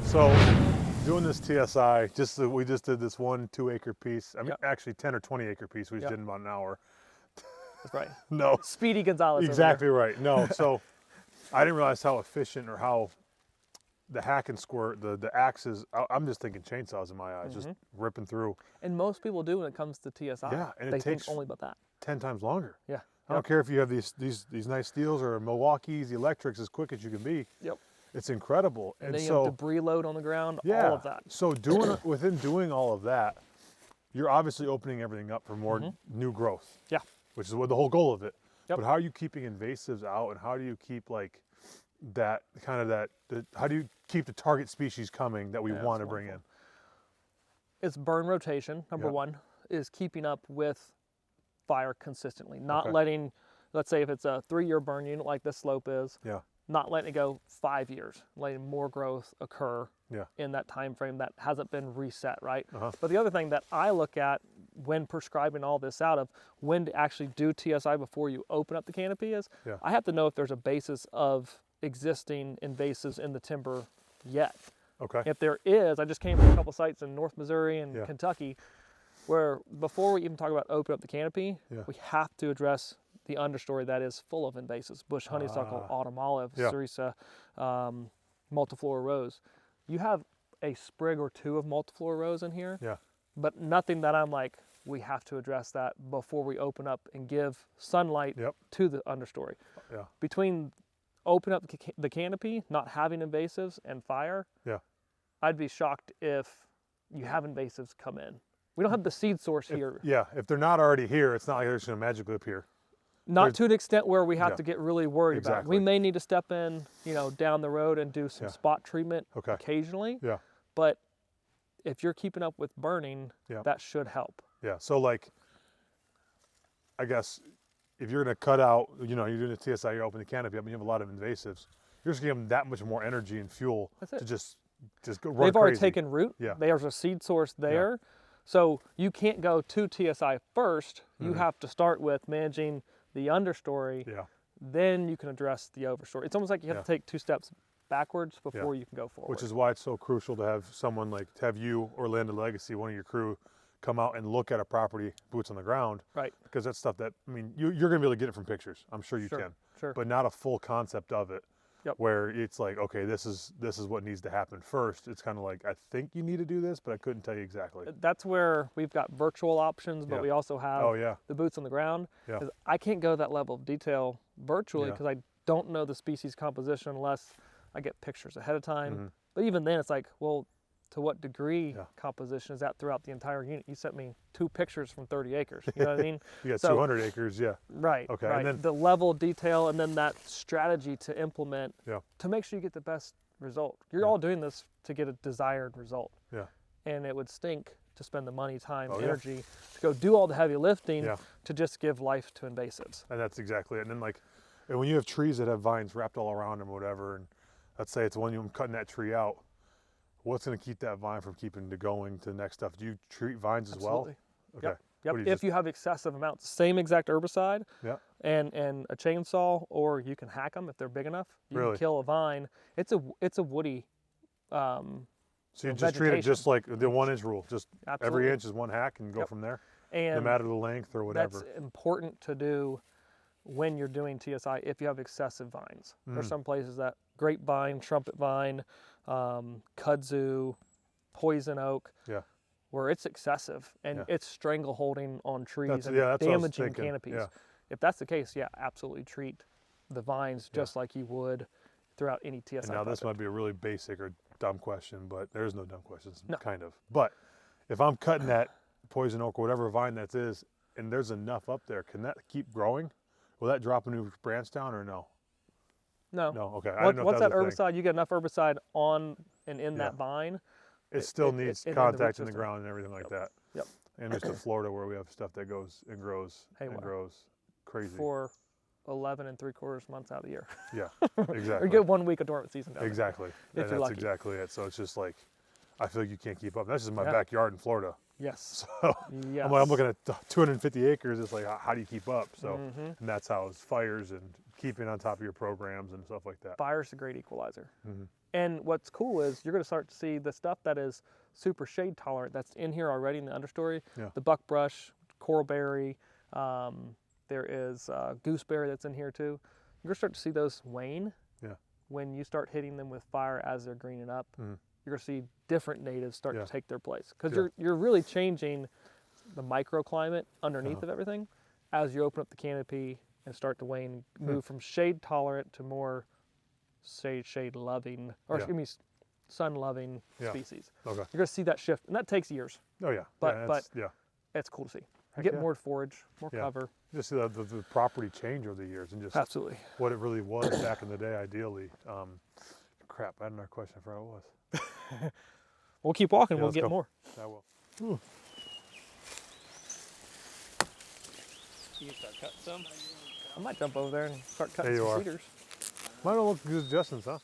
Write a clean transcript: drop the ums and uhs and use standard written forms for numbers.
So doing this TSI, we just did this 1 2-acre piece. I mean, actually 10 or 20 acre piece. We just did in about an hour. That's right. No. Speedy Gonzalez. Exactly right. No. So I didn't realize how efficient or how the hack and squirt, the axes, I'm just thinking chainsaws in my eyes, just ripping through. And most people do when it comes to TSI. Yeah, and they it takes think only about that. 10 times longer. Yeah. I don't care if you have these nice steels or Milwaukee's, the electrics as quick as you can be. Yep. It's incredible. And then you have debris load on the ground, all of that. So within doing all of that, you're obviously opening everything up for more new growth. Yeah. Which is what the whole goal of it. Yep. But how are you keeping invasives out, and how do you keep like that kind of how do you keep the target species coming that we want to bring in? It's burn rotation. Number one is keeping up with fire consistently, not letting, let's say if it's a 3-year burn unit like this slope is, not letting it go 5 years, letting more growth occur in that time frame that hasn't been reset, right? But the other thing that I look at when prescribing all this out of when to actually do TSI before you open up the canopy is, I have to know if there's a basis of existing invasives in the timber yet. Okay. If there is, I just came from a couple sites in North Missouri and Kentucky where before we even talk about open up the canopy, we have to address the understory that is full of invasives: bush honeysuckle, autumn olive, cerisa, multiflora rose. You have a sprig or two of multiflora rose in here, but nothing that I'm like, we have to address that before we open up and give sunlight to the understory. Between open up the canopy, not having invasives, and fire, I'd be shocked if you have invasives come in. We don't have the seed source here. Yeah, if they're not already here, it's not like they're just going to magically appear. Not to an extent where we have to get really worried about it. We may need to step in, down the road and do some spot treatment occasionally. But if you're keeping up with burning, that should help. Yeah, so like, I guess if you're going to cut out, you're doing a TSI, you open the canopy up and you have a lot of invasives, you're just going to give them that much more energy and fuel to just go run They've already crazy. taken root. There's a seed source there. So you can't go to TSI first. You have to start with managing the understory. Then you can address the overstory. It's almost like you have to take 2 steps backwards before you can go forward. Which is why it's so crucial to have someone like, to have you or Land of Legacy, one of your crew, come out and look at a property, boots on the ground. Right. Because that's stuff that, I mean, you're going to be able to get it from pictures. I'm sure you can. Sure. But not a full concept of it. Where it's like, okay, this is what needs to happen first. It's kind of like, I think you need to do this, but I couldn't tell you exactly. That's where we've got virtual options, but we also have the boots on the ground. I can't go that level of detail virtually because I don't know the species composition unless I get pictures ahead of time. But even then, it's like, well, to what degree composition is that throughout the entire unit? You sent me 2 pictures from 30 acres. You know what I mean? You got 200 acres, Right. Okay. Right. And then the level of detail, and then that strategy to implement to make sure you get the best result. You're all doing this to get a desired result. And it would stink to spend the money, time, energy to go do all the heavy lifting to just give life to invasives. And that's exactly it. And then and when you have trees that have vines wrapped all around them or whatever, and let's say it's one you're cutting that tree out, what's going to keep that vine from going to the next stuff? Do you treat vines as well? Okay. Yep. If you have excessive amounts, same exact herbicide and a chainsaw, or you can hack them if they're big enough. You can kill a vine. It's a woody so you just treat it just like the 1-inch rule. Just every inch is 1 hack and go from there, and no matter the length or whatever. That's important to do when you're doing TSI if you have excessive vines. There's some places that grapevine, trumpet vine, kudzu, poison oak, where it's excessive and it's strangleholding on trees and damaging canopies. If that's the case, absolutely treat the vines just like you would throughout any TSI and now project. This might be a really basic or dumb question, but there's no dumb questions, kind of. But if I'm cutting that poison oak or whatever vine that is, and there's enough up there, can that keep growing? Will that drop a new branch down or no? No. No, okay. Once that herbicide, you get enough herbicide on and in that vine. It still needs contact in the ground and everything like that. Yep. And just in Florida where we have stuff that goes and grows and grows crazy. For 11 3/4 months out of the year. Yeah, exactly. Or you get 1 week of dormant season down exactly. there. And that's exactly it. So it's just like, I feel like you can't keep up. That's just my backyard in Florida. Yes. So I'm looking at 250 acres. It's like, how do you keep up? So, and that's how it's fires and keeping on top of your programs and stuff like that. Fire's a great equalizer. And what's cool is you're going to start to see the stuff that is super shade tolerant that's in here already in the understory. The buckbrush, coralberry, there is gooseberry that's in here too. You're going to start to see those wane when you start hitting them with fire as they're greening up. You're going to see different natives start to take their place because you're really changing the microclimate underneath of everything as you open up the canopy and start to wane, move from shade tolerant to more shade loving, or excuse me, sun loving species. You're going to see that shift, and that takes years. But it's cool to see. You get more forage, more cover. Just see the property change over the years, and just absolutely what it really was back in the day. Ideally, crap. I had another question. I forgot what it was. We'll keep walking. We'll get more. I will. You start cutting some. I might jump over there and start cutting some cedars. Mine don't look good as Justin's, huh?